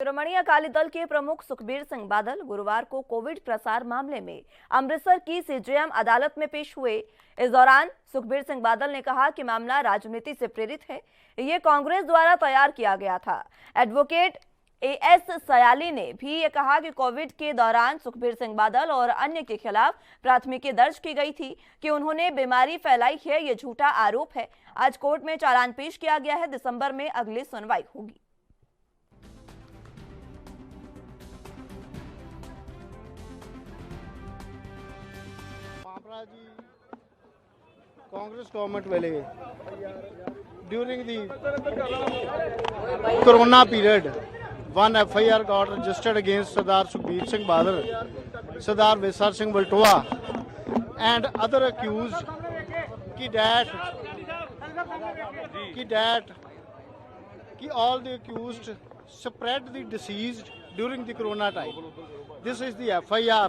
शिरोमणि अकाली दल के प्रमुख सुखबीर सिंह बादल गुरुवार को कोविड प्रसार मामले में अमृतसर की सीजेएम अदालत में पेश हुए। इस दौरान सुखबीर सिंह बादल ने कहा कि मामला राजनीति से प्रेरित है, ये कांग्रेस द्वारा तैयार किया गया था। एडवोकेट एएस सयाली ने भी ये कहा कि कोविड के दौरान सुखबीर सिंह बादल और अन्य के खिलाफ प्राथमिकी दर्ज की गई थी कि उन्होंने बीमारी फैलाई है, ये झूठा आरोप है। आज कोर्ट में चालान पेश किया गया है। दिसंबर में अगली सुनवाई होगी। कांग्रेस गवर्नमेंट वेले during the corona period one FIR got registered against Sardar Sukhbir Singh Badal, Sardar Vesar Singh Valtoa and other accused कि all the accused spread the disease during the corona time. This is the FIR.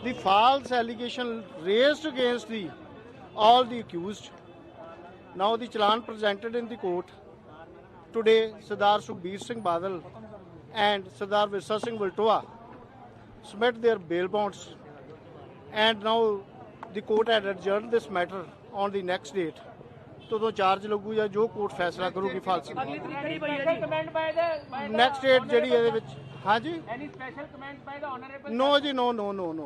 The false allegation raised against all the accused. Now the challan presented in the court. Today, Sardar Sukhbir Singh Badal and Sardar Vesar Singh Valtoa submit their bail bonds, and now the court had adjourned this matter on the next date. तो charge लगू या जो court फैसला करूगी फालसी next date जड़ी ਇਹਦੇ ਵਿੱਚ हाँ जी नो जी no no no no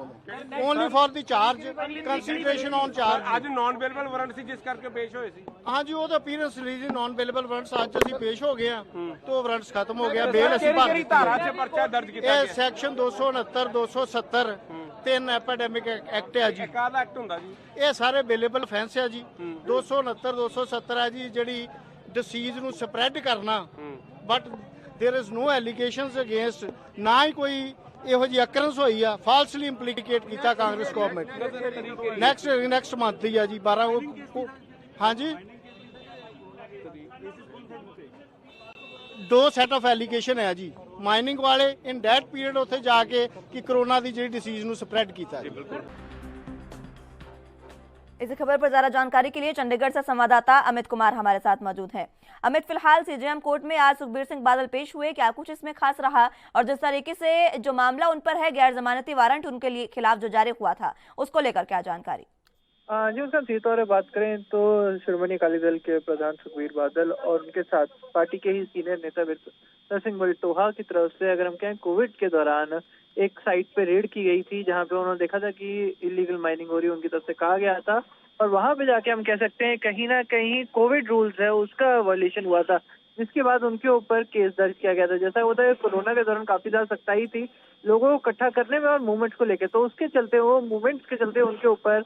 only for the charge consideration on charge ਅੱਜ ਨੌਨ ਅਵੇਲੇਬਲ ਵਾਰੰਟ ਸੀ ਜਿਸ ਕਰਕੇ ਪੇਸ਼ ਹੋਏ ਸੀ। हाँ जी वो तो appearance release non available warrants आज ਅਸੀਂ पेश हो गए हैं तो वारंट्स खत्म हो गया बेल ਅਸੀਂ भर दी ਧਾਰਾ 'ਚ ਪਰਚਾ ਦਰਜ ਕੀਤਾ ਇਹ ਗਿਆ। ਸੈਕਸ਼ਨ 269 270 ਤਿੰਨ ਐਪੀਡੈਮਿਕ ਐਕਟ ਹੈ ਜੀ। ਕਾਹਦਾ ਐਕਟ ਹੁੰਦਾ ਜੀ? ਇਹ ਸਾਰੇ ਅਵੇਲੇਬਲ ਅਫੈਂਸ ਹੈ ਜੀ। 269 270 ਹੈ ਜੀ ਜਿਹੜੀ ਡਿਸੀਜ਼ ਨੂੰ ਸਪਰੈਡ ਕਰਨਾ, but there is no allegations against ना ही कोई ਇਹੋ ਜਿਹੀ ਅਕਰੈਂਸ ਹੋਈ ਆ ਫਾਲਸਲੀ ਇੰਪਲੀਕੇਟ ਕੀਤਾ ਕਾਂਗਰਸ ਗਵਰਨਮੈਂਟ ਨੈਕਸਟ ਮੰਥ ਹੀ ਆ ਜੀ 12 ਉਹ ਹਾਂਜੀ ਦੋ ਸੈਟ ਆਫ ਐਲੀਗੇਸ਼ਨ ਹੈ ਜੀ ਮਾਈਨਿੰਗ ਵਾਲੇ ਇਨ ਡੈਟ ਪੀਰੀਅਡ ਉੱਥੇ ਜਾ ਕੇ ਕਿ ਕੋਰੋਨਾ ਦੀ ਜਿਹੜੀ ਡਿਸੀਜ਼ ਨੂੰ ਸਪਰੈਡ ਕੀਤਾ ਜੀ। इसी खबर पर ज्यादा जानकारी के लिए चंडीगढ़ से संवाददाता अमित कुमार हमारे साथ मौजूद हैं। अमित, फिलहाल सीजेएम कोर्ट में आज सुखबीर सिंह बादल पेश हुए, क्या कुछ इसमें खास रहा और जिस तरीके से जो मामला उन पर है गैर जमानती वारंट उनके लिए खिलाफ जो जारी हुआ था उसको लेकर क्या जानकारी? जी उसका सीधे तौर पर बात करें तो शिरोमणि अकाली दल के प्रधान सुखबीर बादल और उनके साथ पार्टी के ही सीनियर नेता वेसर सिंह वल्टोहा की तरफ से अगर हम कहें कोविड के दौरान एक साइट पे रेड की गई थी जहां पे उन्होंने देखा था कि इलीगल माइनिंग हो रही है, उनकी तरफ से कहा गया था और वहां पे जाके हम कह सकते हैं कहीं ना कहीं कोविड रूल्स है उसका वायलेशन हुआ था, जिसके बाद उनके ऊपर केस दर्ज किया गया था। जैसा होता है कोरोना के दौरान काफी ज्यादा सख्ताई थी लोगों को इकट्ठा करने में और मूवमेंट्स को लेकर, तो उसके चलते वो मूवमेंट्स के चलते उनके ऊपर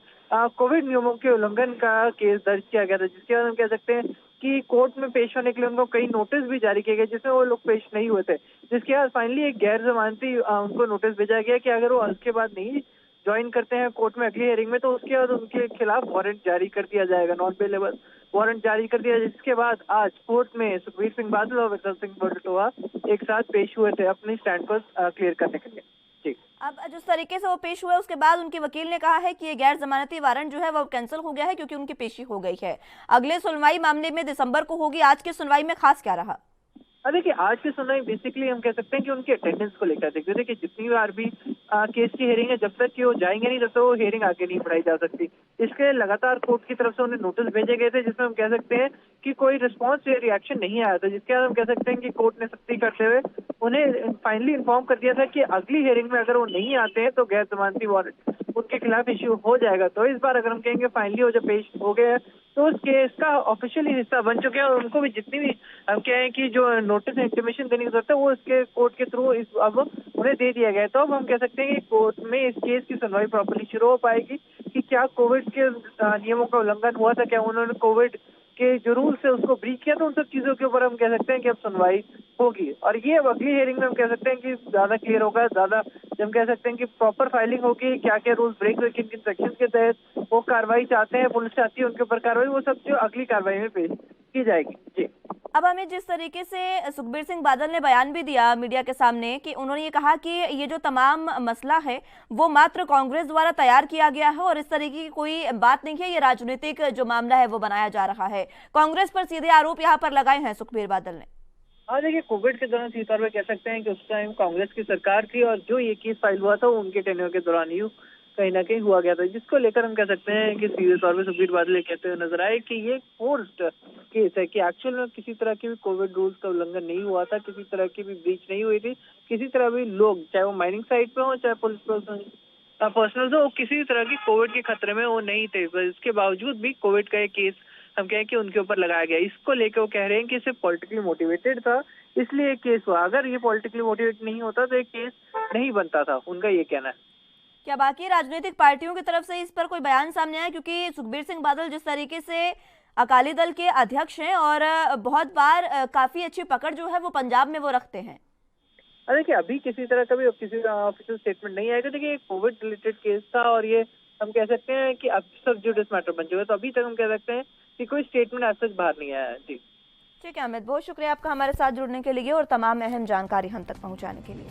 कोविड नियमों के उल्लंघन का केस दर्ज किया गया था, जिसके बाद हम कह सकते हैं कि कोर्ट में पेश होने के लिए उनको कई नोटिस भी जारी किए गए जिसमें वो लोग पेश नहीं हुए थे, जिसके बाद फाइनली एक गैर जमानती उनको नोटिस भेजा गया कि अगर वो उसके बाद नहीं ज्वाइन करते हैं कोर्ट में अगली हियरिंग में तो उसके बाद उनके खिलाफ वारंट जारी कर दिया जाएगा, नॉन अवेलेबल वारंट जारी कर दिया। जिसके बाद आज कोर्ट में सुखबीर सिंह बादल और वेसर सिंह वल्टोहा एक साथ पेश हुए थे अपने स्टैंड को क्लियर करने के लिए। अब जिस तरीके से वो पेश हुए उसके बाद उनके वकील ने कहा है कि ये गैर जमानती वारंट जो है वो कैंसिल हो गया है क्योंकि उनकी पेशी हो गई है। अगले सुनवाई मामले में दिसंबर को होगी। आज की सुनवाई में खास क्या रहा? देखिए आज की सुनवाई बेसिकली हम कह सकते हैं कि उनके अटेंडेंस को लेकर देखते थे कि जितनी बार भी केस की हियरिंग है जब तक कि वो जाएंगे नहीं तब तक वो हियरिंग आगे नहीं बढ़ाई जा सकती। इसके लगातार कोर्ट की तरफ से उन्हें नोटिस भेजे गए थे जिसमें हम कह सकते हैं कि कोई रिस्पॉन्स या रिएक्शन नहीं आया था, जिसके बाद हम कह सकते हैं कि कोर्ट ने सख्ती करते हुए उन्हें फाइनली इन्फॉर्म कर दिया था कि अगली हियरिंग में अगर वो नहीं आते हैं तो गैर जमानती वारंट उनके खिलाफ इश्यू हो जाएगा। तो इस बार अगर हम कहेंगे फाइनली वो जब पेश हो गए तो उस केस का ऑफिशियली हिस्सा बन चुके हैं और उनको भी जितनी भी हम कहें कि जो नोटिस इंटीमेशन देने की जरूरत है वो इसके कोर्ट के थ्रू इस अब उन्हें दे दिया गया है। तो अब हम कह सकते हैं कि कोर्ट में इस केस की सुनवाई प्रॉपर्ली शुरू हो पाएगी कि क्या कोविड के नियमों का उल्लंघन हुआ था, क्या उन्होंने कोविड के जो रूल्स है उसको ब्रीच किया, तो उन सब चीजों के ऊपर हम कह सकते हैं कि अब सुनवाई होगी और ये अब अगली हियरिंग में हम कह सकते हैं कि ज्यादा क्लियर होगा, ज्यादा हम कह सकते हैं कि प्रॉपर फाइलिंग होगी, क्या क्या रूल्स ब्रेक हुए, किन किन सेक्शन के तहत वो कार्रवाई चाहते हैं, पुलिस चाहती है उनके ऊपर कार्रवाई, वो सब जो अगली कार्रवाई में पेश की जाएगी। जी अब हमें जिस तरीके से सुखबीर सिंह बादल ने बयान भी दिया मीडिया के सामने कि उन्होंने ये कहा कि ये जो तमाम मसला है वो मात्र कांग्रेस द्वारा तैयार किया गया है और इस तरीके की कोई बात नहीं है, ये राजनीतिक जो मामला है वो बनाया जा रहा है। कांग्रेस पर सीधे आरोप यहाँ पर लगाए हैं सुखबीर बादल ने। हाँ देखिए, कोविड के दौरान सीधे तौर पे कह सकते हैं कि उस टाइम कांग्रेस की सरकार थी और जो ये केस फाइल हुआ था वो उनके टेन्योर के दौरान ही कहीं ना कहीं हुआ गया था, जिसको लेकर हम कह सकते हैं कि सीधे तौर पे सुखबीर बादल ये कहते हुए नजर आए कि ये फोर्स्ड केस है, कि एक्चुअल में किसी तरह की भी कोविड रूल्स का उल्लंघन नहीं हुआ था, किसी तरह की भी ब्रीच नहीं हुई थी, किसी तरह भी लोग चाहे वो माइनिंग साइट पे हो चाहे पुलिस पर्सनल हो, किसी तरह की कोविड के खतरे में वो नहीं थे। इसके बावजूद भी कोविड का एक केस हम कहें कि उनके ऊपर लगाया गया। इसको लेकर वो कह रहे हैं कि इसे पॉलिटिकली मोटिवेटेड था, इसलिए केस हुआ। अगर ये पॉलिटिकली मोटिवेटेड नहीं होता तो एक केस नहीं बनता था, उनका ये कहना है। क्या बाकी राजनीतिक पार्टियों की तरफ से इस पर कोई बयान सामने आया? क्योंकि सुखबीर सिंह बादल जिस तरीके से अकाली दल के अध्यक्ष हैं और बहुत बार काफी अच्छी पकड़ जो है वो पंजाब में वो रखते हैं। देखिए, अभी किसी तरह का भी किसी ऑफिशियल स्टेटमेंट नहीं आएगा। देखिए, कोविड रिलेटेड केस था और ये हम कह सकते हैं कि अब सब जुडिस मैटर बन चुका है, तो अभी तक हम कह सकते हैं कि कोई स्टेटमेंट आज तक बाहर नहीं आया है। जी ठीक है अमित, बहुत शुक्रिया आपका हमारे साथ जुड़ने के लिए और तमाम अहम जानकारी हम तक पहुंचाने के लिए।